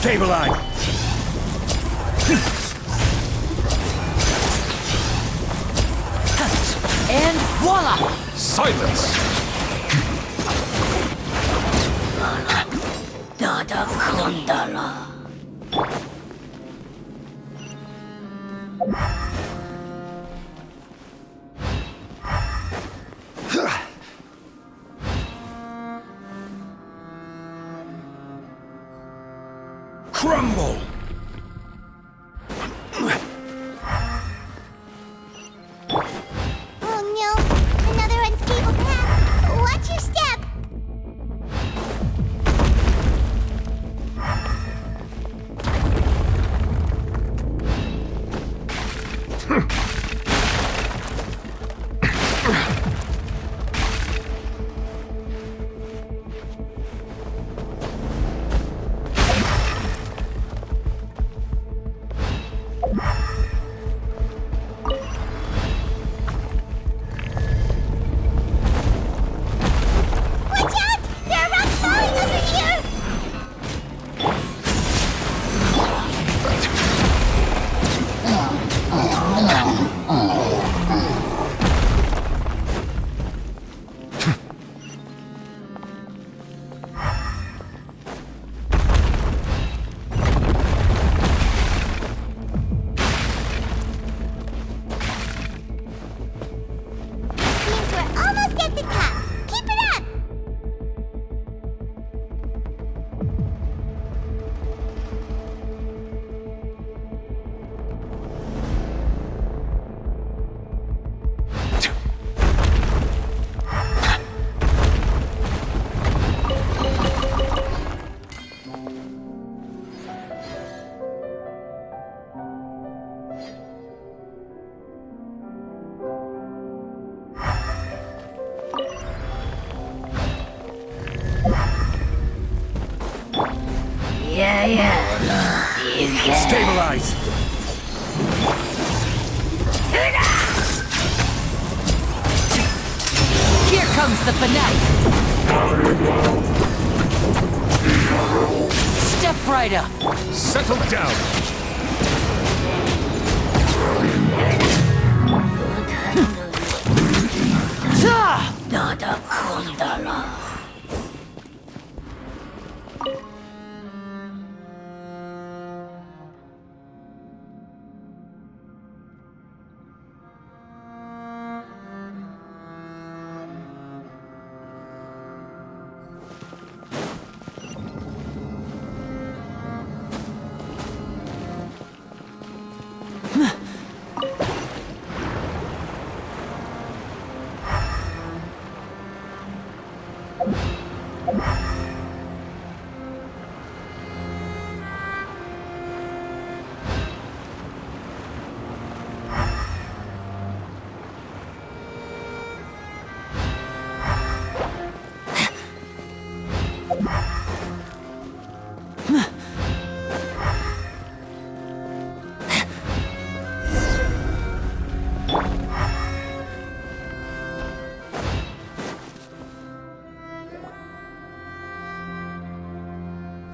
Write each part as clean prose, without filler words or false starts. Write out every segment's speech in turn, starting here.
Stabilize! And voila! Silence! Dada Kondala. Crumble! Oh no, another unstable path. Watch your step. Watch out! There are rocks falling over here! Seems we're almost at the top. Keep it up! Yeah. You can. Stabilize! Here comes the fanatic. Step right up. Settle down! Dada Kondala.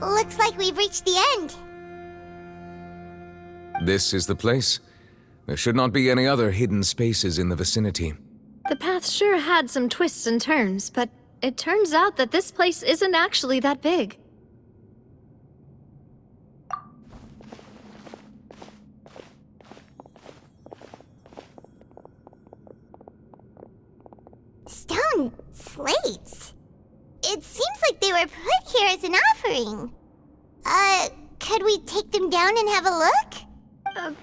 Looks like we've reached the end. This is the place. There should not be any other hidden spaces in the vicinity. The path sure had some twists and turns, but it turns out that this place isn't actually that big. Stone slates. It seems like they were put here as an offering. Could we take them down and have a look?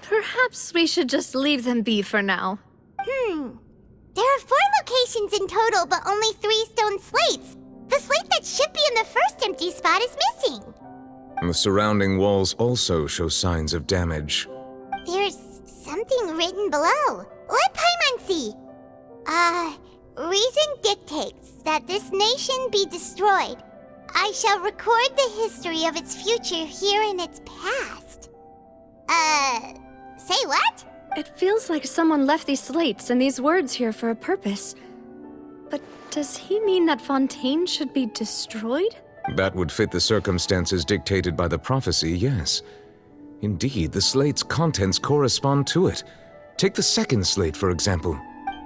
Perhaps we should just leave them be for now. There are 4 locations in total, but only 3 stone slates. The slate that should be in the first empty spot is missing. The surrounding walls also show signs of damage. There's something written below. Let Paimon see. Reason dictates that this nation be destroyed. I shall record the history of its future here in its past. Say what? It feels like someone left these slates and these words here for a purpose. But does he mean that Fontaine should be destroyed? That would fit the circumstances dictated by the prophecy, yes. Indeed, the slate's contents correspond to it. Take the second slate, for example.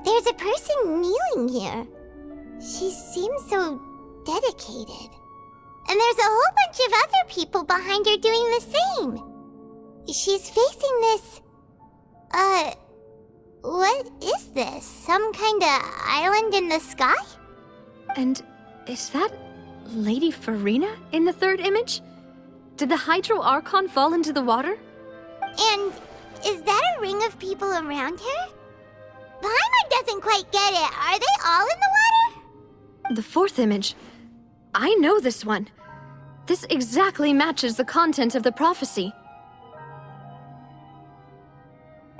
There's a person kneeling here. She seems so dedicated. And there's a whole bunch of other people behind her doing the same. She's facing this... what is this? Some kind of island in the sky? And is that Lady Farina in the third image? Did the Hydro Archon fall into the water? And is that a ring of people around her? Paimon doesn't quite get it. Are they all in the water? The fourth image. I know this one. This exactly matches the content of the prophecy.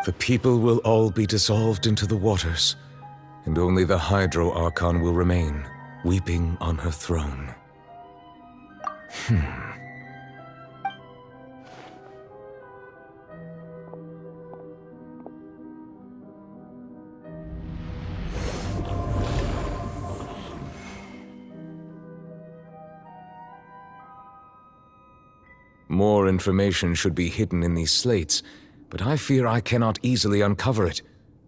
The people will all be dissolved into the waters, and only the Hydro Archon will remain, weeping on her throne. More information should be hidden in these slates, but I fear I cannot easily uncover it,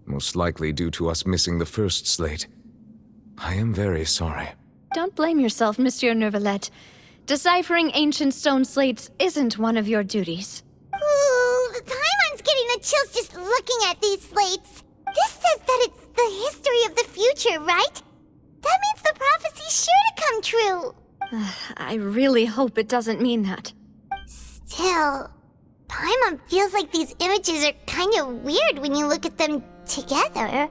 most likely due to us missing the first slate. I am very sorry. Don't blame yourself, Monsieur Neuvillette. Deciphering ancient stone slates isn't one of your duties. Ooh, Paimon's getting the chills just looking at these slates. This says that it's the history of the future, right? That means the prophecy's sure to come true. I really hope it doesn't mean that. Still, Paimon feels like these images are kind of weird when you look at them together.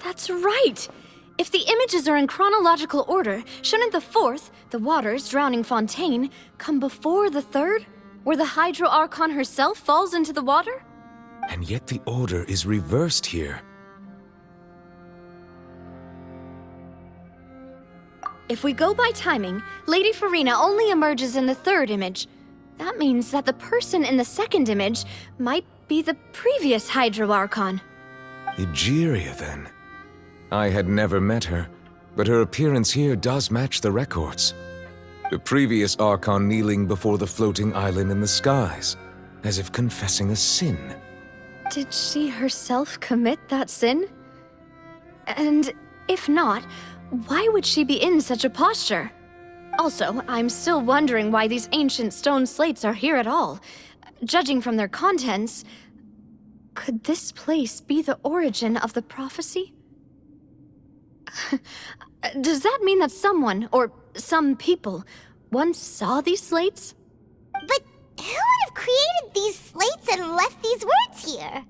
That's right! If the images are in chronological order, shouldn't the fourth, the waters drowning Fontaine, come before the third, where the Hydro Archon herself falls into the water? And yet the order is reversed here. If we go by timing, Lady Farina only emerges in the third image. That means that the person in the second image might be the previous Hydro Archon. Egeria, then. I had never met her, but her appearance here does match the records. The previous Archon kneeling before the floating island in the skies, as if confessing a sin. Did she herself commit that sin? And if not, why would she be in such a posture? Also, I'm still wondering why these ancient stone slates are here at all. Judging from their contents, could this place be the origin of the prophecy? Does that mean that someone, or some people, once saw these slates? But who would have created these slates and left these words here?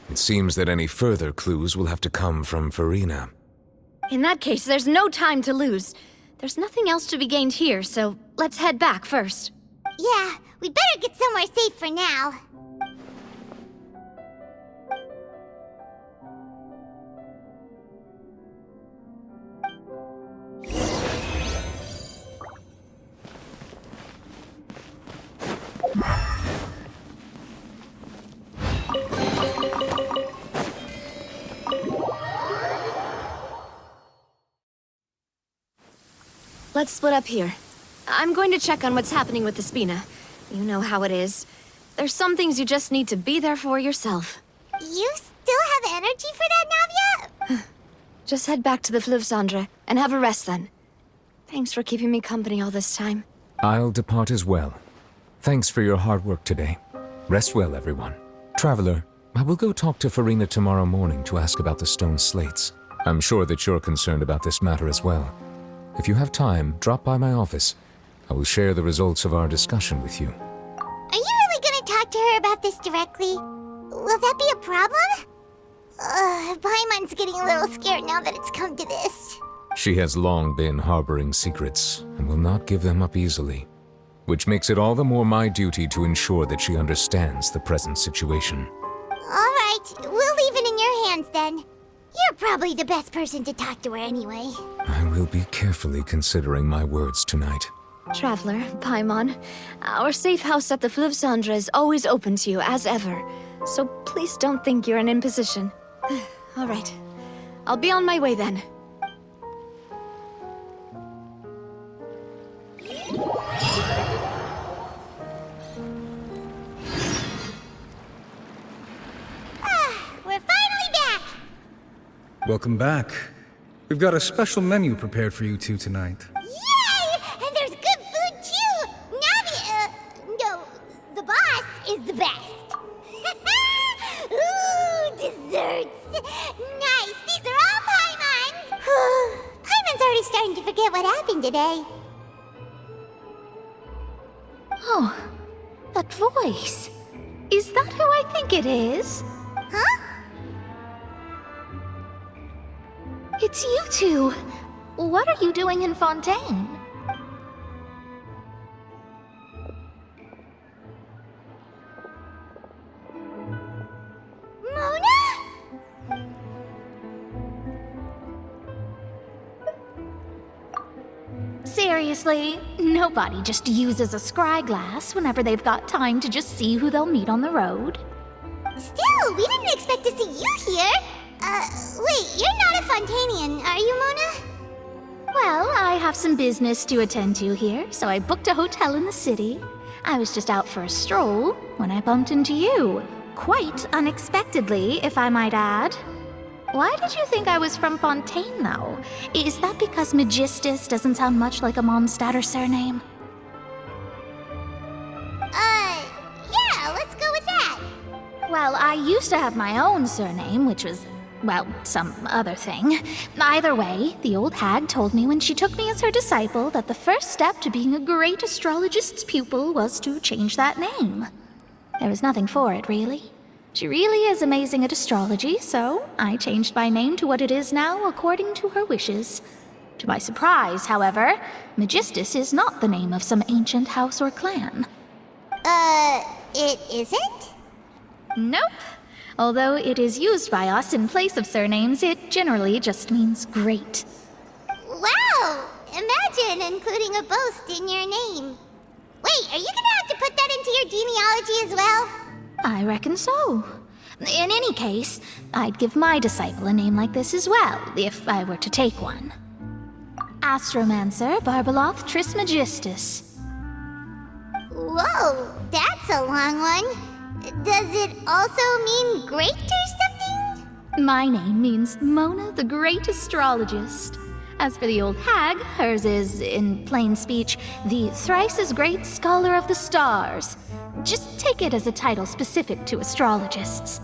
It seems that any further clues will have to come from Farina. In that case, there's no time to lose. There's nothing else to be gained here, so let's head back first. Yeah, we better get somewhere safe for now. Let's split up here. I'm going to check on what's happening with the Spina. You know how it is. There's some things you just need to be there for yourself. You still have energy for that, Navia? Just head back to the Fleuve Cendre and have a rest then. Thanks for keeping me company all this time. I'll depart as well. Thanks for your hard work today. Rest well, everyone. Traveler, I will go talk to Farina tomorrow morning to ask about the stone slates. I'm sure that you're concerned about this matter as well. If you have time, drop by my office. I will share the results of our discussion with you. Are you really gonna talk to her about this directly? Will that be a problem? Paimon's getting a little scared now that it's come to this. She has long been harboring secrets and will not give them up easily, which makes it all the more my duty to ensure that she understands the present situation. All right, we'll leave it in your hands then. You're probably the best person to talk to her anyway. I will be carefully considering my words tonight. Traveler, Paimon, our safe house at the Fleuve Cendre is always open to you, as ever. So please don't think you're an imposition. All right. I'll be on my way then. We're finally back! Welcome back. We've got a special menu prepared for you two tonight. Yay! And there's good food too! No, the boss is the best. Ooh, desserts! Nice! These are all Paimon's! Paimon's already starting to forget what happened today. Oh, that voice. Is that who I think it is? Huh? It's you two. What are you doing in Fontaine? Mona? Seriously, nobody just uses a scry glass whenever they've got time to just see who they'll meet on the road. Still, we didn't expect to see you here. Wait, you're not a Fontanian, are you, Mona? Well, I have some business to attend to here, so I booked a hotel in the city. I was just out for a stroll when I bumped into you. Quite unexpectedly, if I might add. Why did you think I was from Fontaine, though? Is that because Magistus doesn't sound much like a Mondstadter surname? Yeah, let's go with that. Well, I used to have my own surname, which was, well, some other thing. Either way, the old hag told me when she took me as her disciple that the first step to being a great astrologist's pupil was to change that name. There was nothing for it, really. She really is amazing at astrology, so I changed my name to what it is now according to her wishes. To my surprise, however, Magistus is not the name of some ancient house or clan. It isn't? Nope. Although it is used by us in place of surnames, it generally just means great. Wow! Imagine including a boast in your name. Wait, are you gonna have to put that into your genealogy as well? I reckon so. In any case, I'd give my disciple a name like this as well, if I were to take one. Astromancer Barbeloth Trismegistus. Whoa, that's a long one. Does it also mean great or something? My name means Mona the Great Astrologist. As for the old hag, hers is, in plain speech, the thrice-as-great Scholar of the Stars. Just take it as a title specific to astrologists.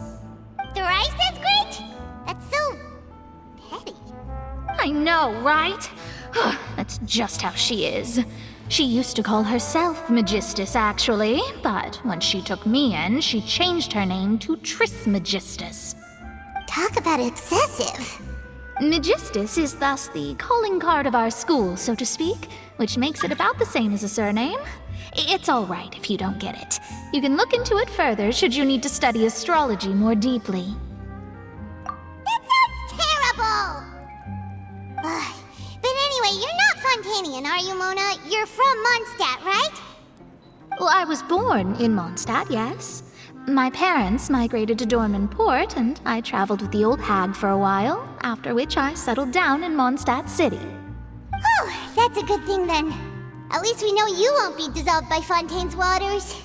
Thrice as great? That's so petty. I know, right? That's just how she is. She used to call herself Magistus, actually, but when she took me in, she changed her name to Trismegistus. Talk about excessive. Magistus is thus the calling card of our school, so to speak, which makes it about the same as a surname. It's all right if you don't get it. You can look into it further should you need to study astrology more deeply. That sounds terrible! But anyway, you're not Fontanian, are you, Mona? You're from Mondstadt, right? Well, I was born in Mondstadt, yes. My parents migrated to Dorman Port, and I traveled with the old hag for a while, after which I settled down in Mondstadt City. Oh, that's a good thing then. At least we know you won't be dissolved by Fontaine's waters.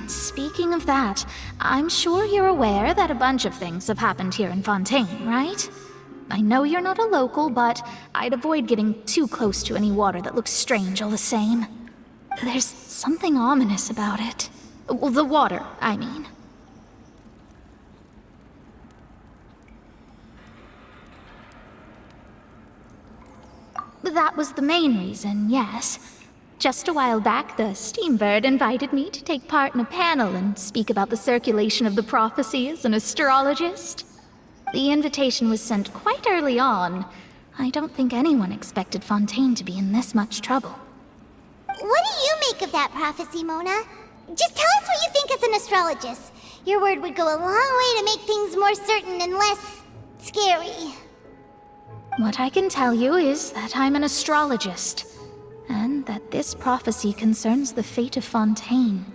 Speaking of that, I'm sure you're aware that a bunch of things have happened here in Fontaine, right? I know you're not a local, but I'd avoid getting too close to any water that looks strange all the same. There's something ominous about it. Well, the water, I mean. That was the main reason, yes. Just a while back, the Steambird invited me to take part in a panel and speak about the circulation of the prophecy as an astrologist. The invitation was sent quite early on. I don't think anyone expected Fontaine to be in this much trouble. What do you make of that prophecy, Mona? Just tell us what you think as an astrologist. Your word would go a long way to make things more certain and less scary. What I can tell you is that I'm an astrologist. and that this prophecy concerns the fate of Fontaine,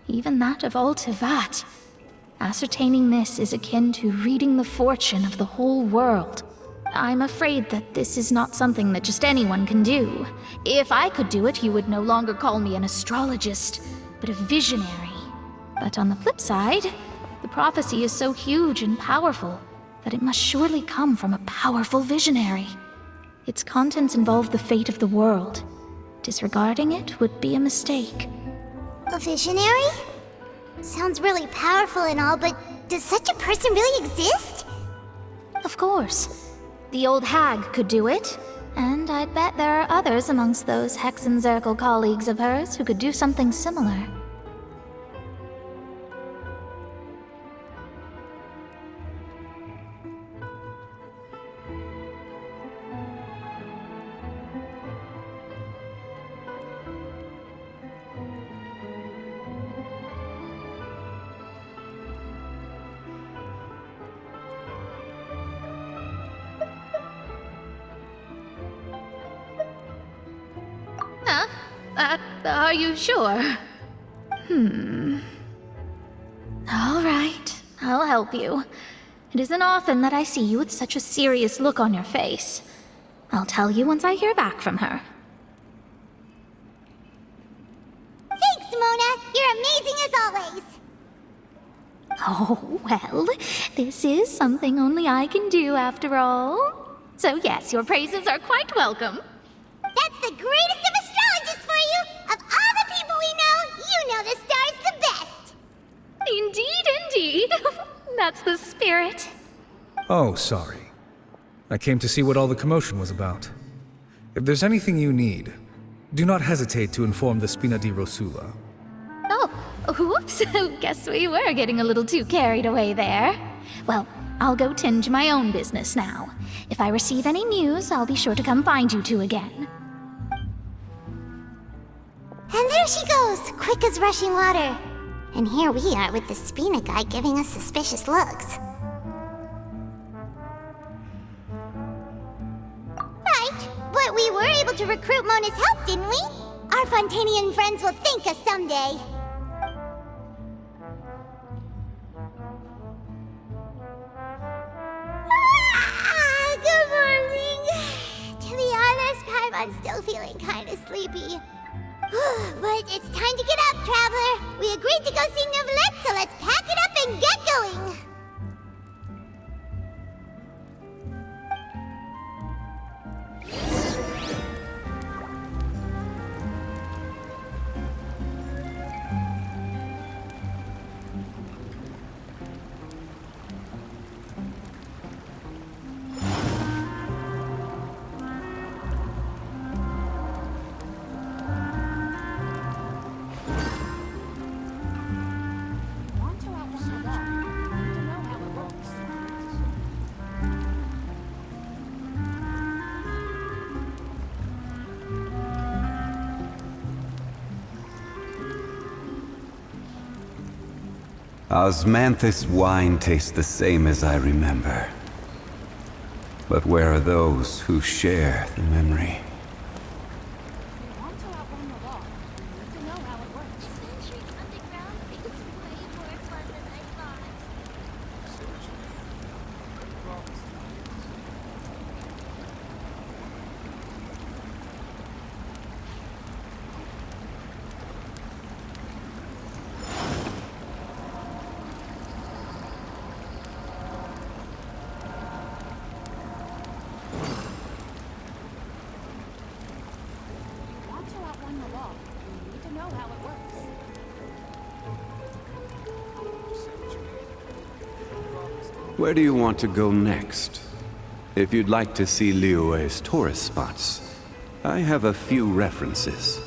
even that of all Tevat. Ascertaining this is akin to reading the fortune of the whole world. I'm afraid that this is not something that just anyone can do. If I could do it, you would no longer call me an astrologist, but a visionary. But on the flip side, the prophecy is so huge and powerful that it must surely come from a powerful visionary. Its contents involve the fate of the world. Disregarding it would be a mistake. A visionary? Sounds really powerful and all, but does such a person really exist? Of course. The old hag could do it, and I'd bet there are others amongst those Hexenzirkel colleagues of hers who could do something similar. Are you sure? All right, I'll help you. It isn't often that I see you with such a serious look on your face. I'll tell you once I hear back from her. Thanks, Mona. You're amazing as always. Oh, well, this is something only I can do after all. So yes, your praises are quite welcome. That's the greatest of astrologists for you! Of all the people we know, you know the star's the best! Indeed, indeed. That's the spirit. Oh, sorry. I came to see what all the commotion was about. If there's anything you need, do not hesitate to inform the Spina di Rosula. Oh, whoops. Guess we were getting a little too carried away there. Well, I'll go tend to my own business now. If I receive any news, I'll be sure to come find you two again. And there she goes, quick as rushing water. And here we are with the Spina guy giving us suspicious looks. Right, but we were able to recruit Mona's help, didn't we? Our Fontanian friends will thank us someday. Good morning. To be honest, Paimon's still feeling kind of sleepy. But it's time to get up, Traveler. We agreed to go see Neuvillette, so let's pack it up and get going. Osmanthus wine tastes the same as I remember. But where are those who share the memory? Where do you want to go next? If you'd like to see Liyue's tourist spots, I have a few references.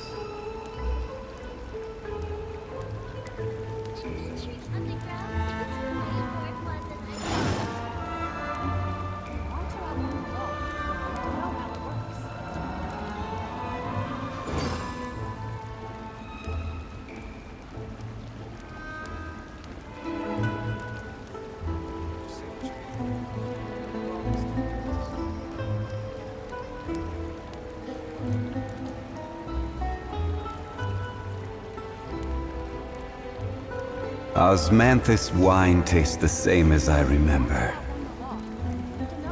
Osmanthus wine tastes the same as I remember.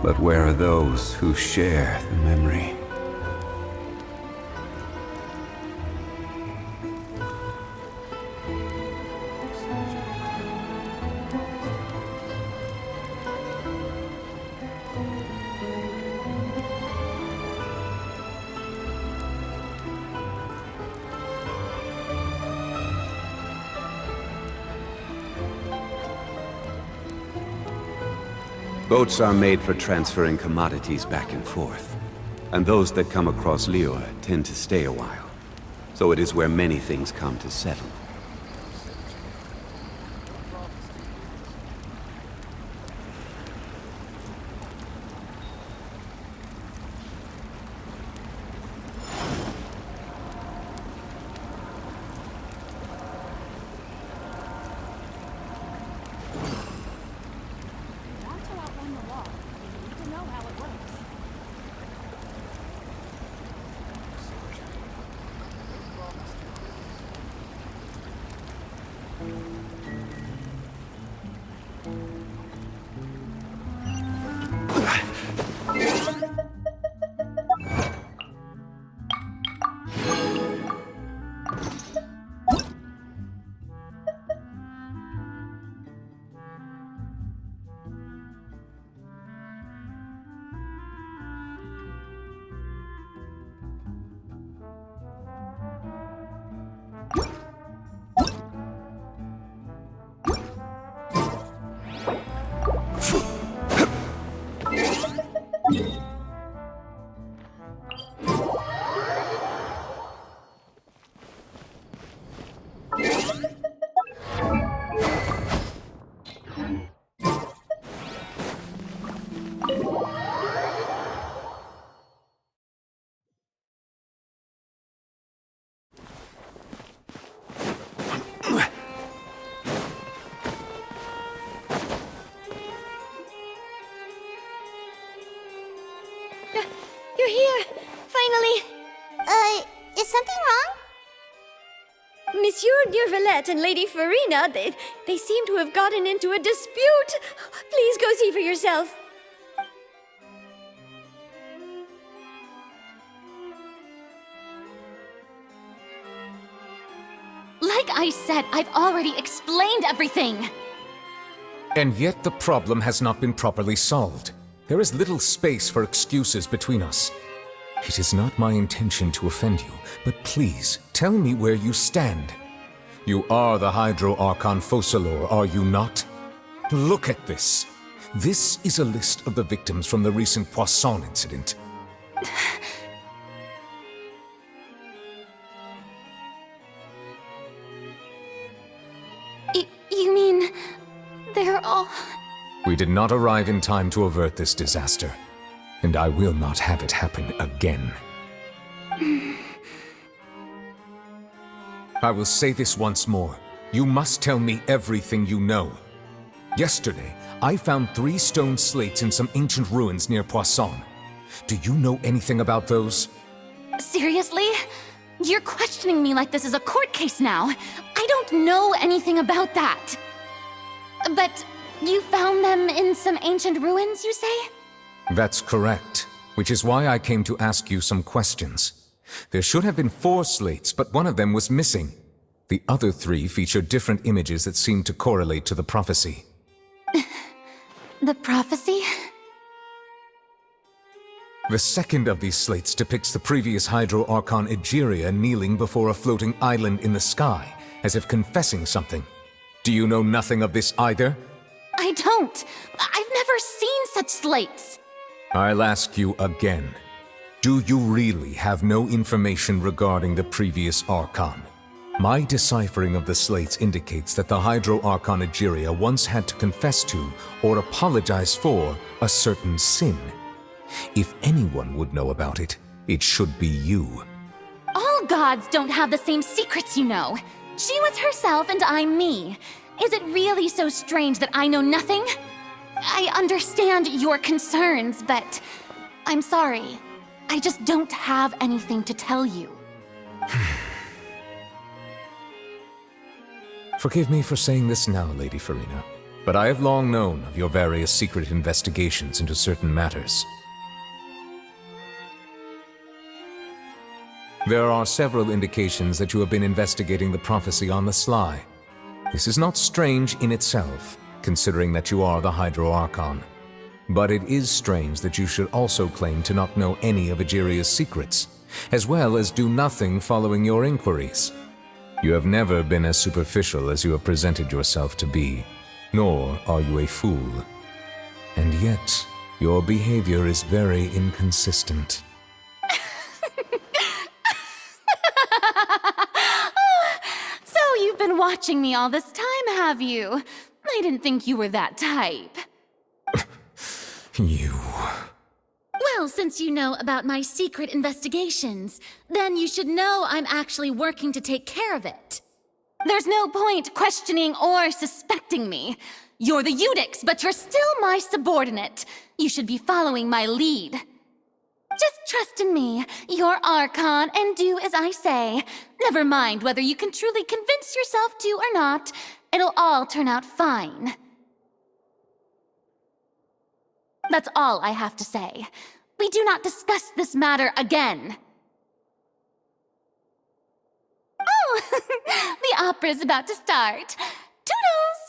But where are those who share the memory? Boats are made for transferring commodities back and forth. And those that come across Liyue tend to stay a while. So it is where many things come to settle. You're here! Finally! Is something wrong? Monsieur Neuvillette and Lady Farina, they seem to have gotten into a dispute. Please go see for yourself. Like I said, I've already explained everything. And yet the problem has not been properly solved. There is little space for excuses between us. It is not my intention to offend you, but please, tell me where you stand. You are the Hydro Archon Focalors, are you not? Look at this. This is a list of the victims from the recent Poisson incident. You mean... they're all... We did not arrive in time to avert this disaster, and I will not have it happen again. I will say this once more. You must tell me everything you know. Yesterday, I found 3 stone slates in some ancient ruins near Poisson. Do you know anything about those? Seriously? You're questioning me like this is a court case now. I don't know anything about that. But you found them in some ancient ruins, you say? That's correct, which is why I came to ask you some questions. There should have been 4 slates, but one of them was missing. The other 3 feature different images that seem to correlate to the prophecy. The prophecy? The second of these slates depicts the previous Hydro Archon Egeria kneeling before a floating island in the sky, as if confessing something. Do you know nothing of this either? I don't. I've never seen such slates. I'll ask you again. Do you really have no information regarding the previous Archon? My deciphering of the slates indicates that the Hydro Archon Egeria once had to confess to, or apologize for, a certain sin. If anyone would know about it, it should be you. All gods don't have the same secrets, you know. She was herself and I'm me. Is it really so strange that I know nothing? I understand your concerns, but I'm sorry. I just don't have anything to tell you. Forgive me for saying this now, Lady Farina, but I have long known of your various secret investigations into certain matters. There are several indications that you have been investigating the prophecy on the sly. This is not strange in itself, considering that you are the Hydro Archon. But it is strange that you should also claim to not know any of Egeria's secrets, as well as do nothing following your inquiries. You have never been as superficial as you have presented yourself to be, nor are you a fool. And yet, your behavior is very inconsistent. So you've been watching me all this time, have you? I didn't think you were that type. You... Well, since you know about my secret investigations, then you should know I'm actually working to take care of it. There's no point questioning or suspecting me. You're the Eudix, but you're still my subordinate. You should be following my lead. Just trust in me, you're Archon, and do as I say. Never mind whether you can truly convince yourself to or not. It'll all turn out fine. That's all I have to say. We do not discuss this matter again. Oh, the opera's about to start. Toodles!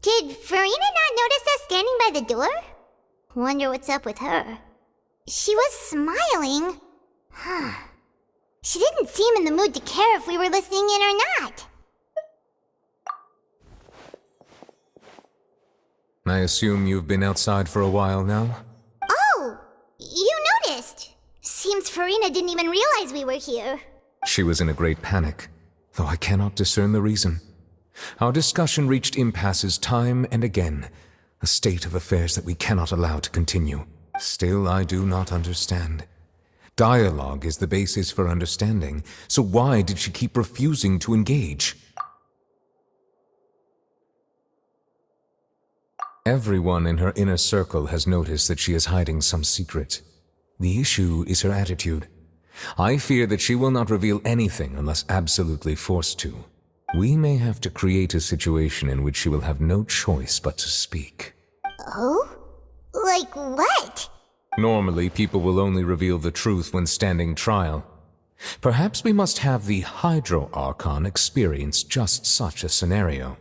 Did Farina not notice us standing by the door? Wonder what's up with her. She was smiling. She didn't seem in the mood to care if we were listening in or not. I assume you've been outside for a while now? Oh, you noticed. Seems Farina didn't even realize we were here. She was in a great panic, though I cannot discern the reason. Our discussion reached impasses time and again, a state of affairs that we cannot allow to continue. Still, I do not understand. Dialogue is the basis for understanding, so why did she keep refusing to engage? Everyone in her inner circle has noticed that she is hiding some secret. The issue is her attitude. I fear that she will not reveal anything unless absolutely forced to. We may have to create a situation in which she will have no choice but to speak. Oh? Like what? Normally, people will only reveal the truth when standing trial. Perhaps we must have the Hydro Archon experience just such a scenario.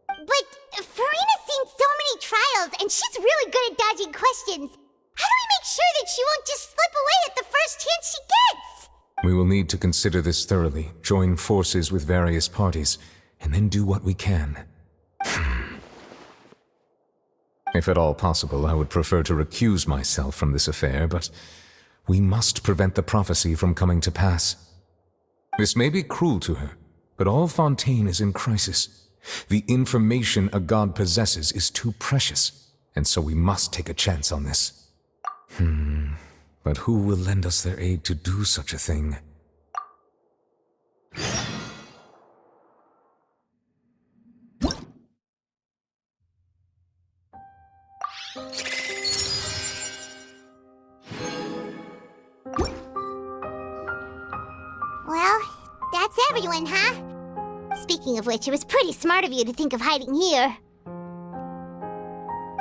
But Farina's seen so many trials, and she's really good at dodging questions. How do we make sure that she won't just slip away at the first chance she gets? We will need to consider this thoroughly, join forces with various parties, and then do what we can. If at all possible, I would prefer to recuse myself from this affair, but we must prevent the prophecy from coming to pass. This may be cruel to her, but all Fontaine is in crisis. The information a god possesses is too precious, and so we must take a chance on this. But who will lend us their aid to do such a thing? Well, that's everyone, huh? Speaking of which, it was pretty smart of you to think of hiding here.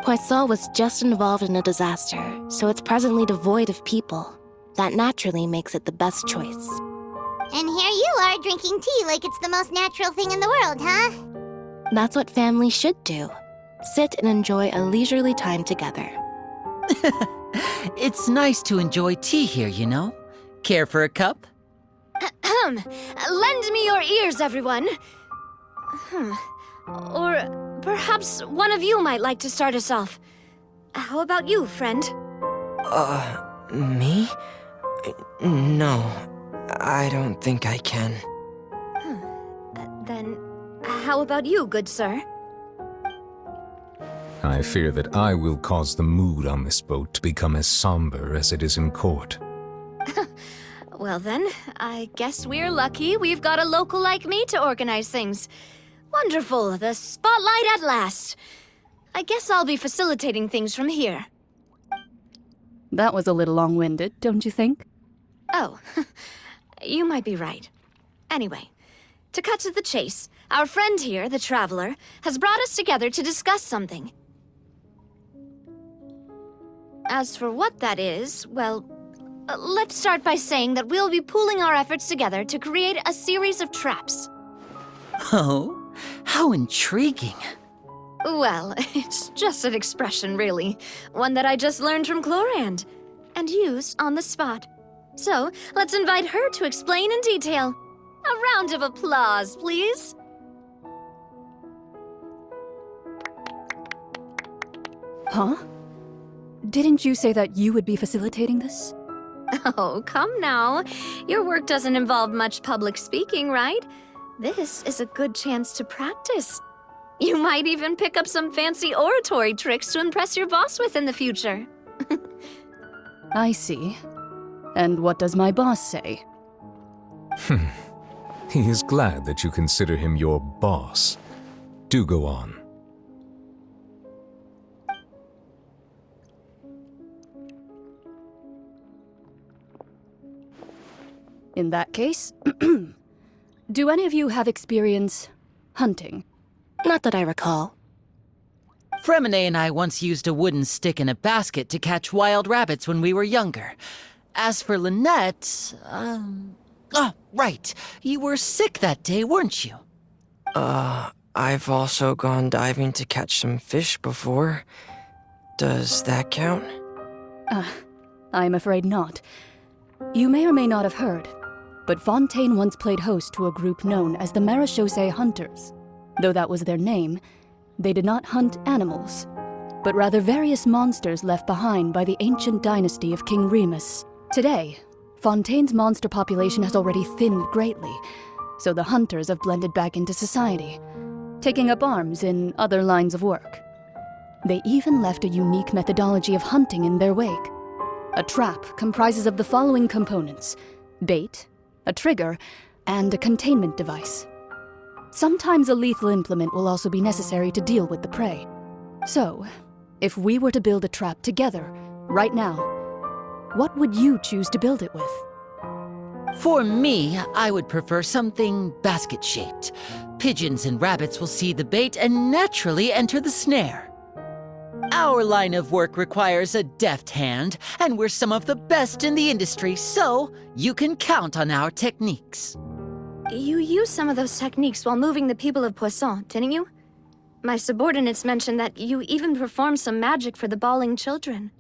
Poisson was just involved in a disaster, so it's presently devoid of people. That naturally makes it the best choice. And here you are drinking tea like it's the most natural thing in the world, huh? That's what families should do. Sit and enjoy a leisurely time together. It's nice to enjoy tea here, you know? Care for a cup? Lend me your ears, everyone. Or perhaps one of you might like to start us off. How about you, friend? Me? No, I don't think I can. Then, how about you, good sir? I fear that I will cause the mood on this boat to become as somber as it is in court. Well then, I guess we're lucky we've got a local like me to organize things. Wonderful, the spotlight at last. I guess I'll be facilitating things from here. That was a little long-winded, don't you think? Oh, you might be right. Anyway, to cut to the chase, our friend here, the Traveler, has brought us together to discuss something. As for what that is, well, let's start by saying that we'll be pooling our efforts together to create a series of traps. Oh, how intriguing. Well, it's just an expression, really. One that I just learned from Chlorand, and used on the spot. So, let's invite her to explain in detail. A round of applause, please. Huh? Didn't you say that you would be facilitating this? Oh, come now. Your work doesn't involve much public speaking, right? This is a good chance to practice. You might even pick up some fancy oratory tricks to impress your boss with in the future. I see. And what does my boss say? He is glad that you consider him your boss. Do go on. In that case, do any of you have experience hunting? Not that I recall. Fremine and I once used a wooden stick in a basket to catch wild rabbits when we were younger. As for Lynette, oh, right. You were sick that day, weren't you? I've also gone diving to catch some fish before. Does that count? I'm afraid not. You may or may not have heard, but Fontaine once played host to a group known as the Marechaussee Hunters. Though that was their name, they did not hunt animals, but rather various monsters left behind by the ancient dynasty of King Remus. Today, Fontaine's monster population has already thinned greatly, so the hunters have blended back into society, taking up arms in other lines of work. They even left a unique methodology of hunting in their wake. A trap comprises of the following components: bait, a trigger, and a containment device. Sometimes a lethal implement will also be necessary to deal with the prey. So, if we were to build a trap together, right now, what would you choose to build it with? For me, I would prefer something basket-shaped. Pigeons and rabbits will see the bait and naturally enter the snare. Our line of work requires a deft hand, and we're some of the best in the industry, so you can count on our techniques. You used some of those techniques while moving the people of Poisson, didn't you? My subordinates mentioned that you even performed some magic for the bawling children.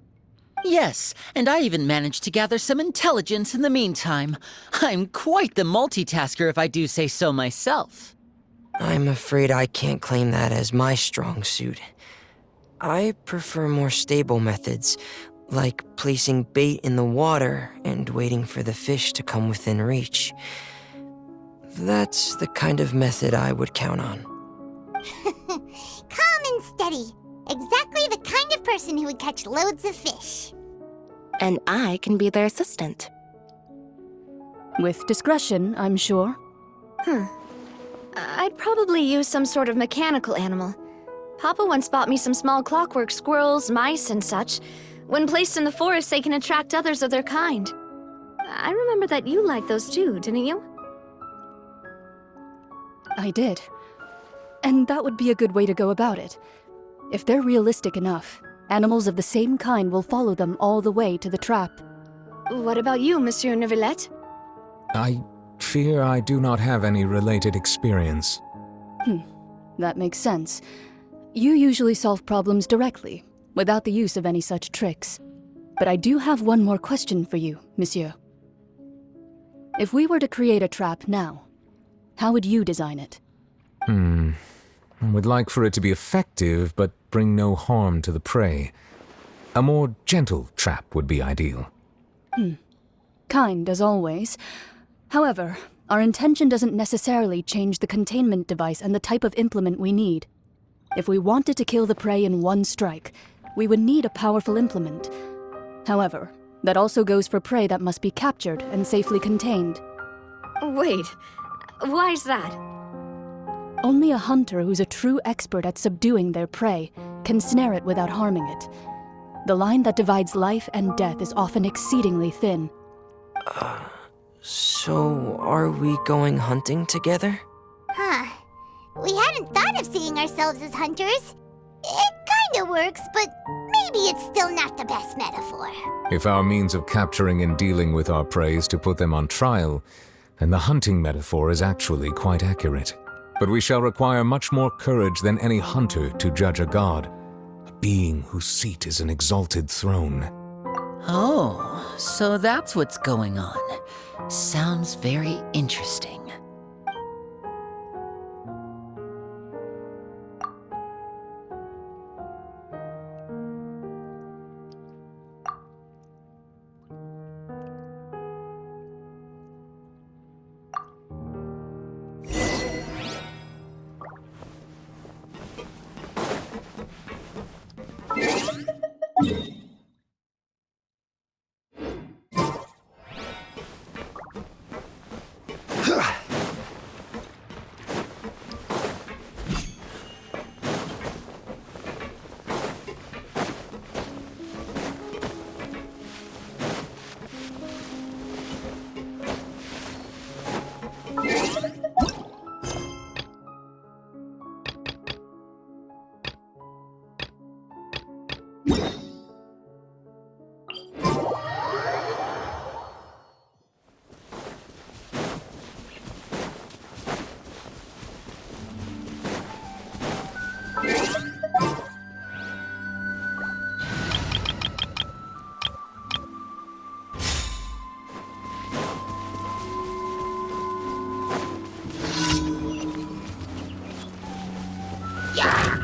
Yes, and I even managed to gather some intelligence in the meantime. I'm quite the multitasker if I do say so myself. I'm afraid I can't claim that as my strong suit. I prefer more stable methods, like placing bait in the water and waiting for the fish to come within reach. That's the kind of method I would count on. Calm and steady. Exactly the kind of person who would catch loads of fish. And I can be their assistant. With discretion, I'm sure. I'd probably use some sort of mechanical animal. Papa once bought me some small clockwork squirrels, mice, and such. When placed in the forest, they can attract others of their kind. I remember that you liked those too, didn't you? I did. And that would be a good way to go about it. If they're realistic enough, animals of the same kind will follow them all the way to the trap. What about you, Monsieur Neuvillette? I fear I do not have any related experience. That makes sense. You usually solve problems directly, without the use of any such tricks. But I do have one more question for you, Monsieur. If we were to create a trap now, how would you design it? I would like for it to be effective, but bring no harm to the prey. A more gentle trap would be ideal. Kind, as always. However, our intention doesn't necessarily change the containment device and the type of implement we need. If we wanted to kill the prey in one strike, we would need a powerful implement. However, that also goes for prey that must be captured and safely contained. Wait, why's that? Only a hunter who's a true expert at subduing their prey can snare it without harming it. The line that divides life and death is often exceedingly thin. So are we going hunting together? Huh. We hadn't thought of seeing ourselves as hunters. It kinda works, but maybe it's still not the best metaphor. If our means of capturing and dealing with our prey is to put them on trial, then the hunting metaphor is actually quite accurate. But we shall require much more courage than any hunter to judge a god, a being whose seat is an exalted throne. Oh, so that's what's going on. Sounds very interesting. Yeah!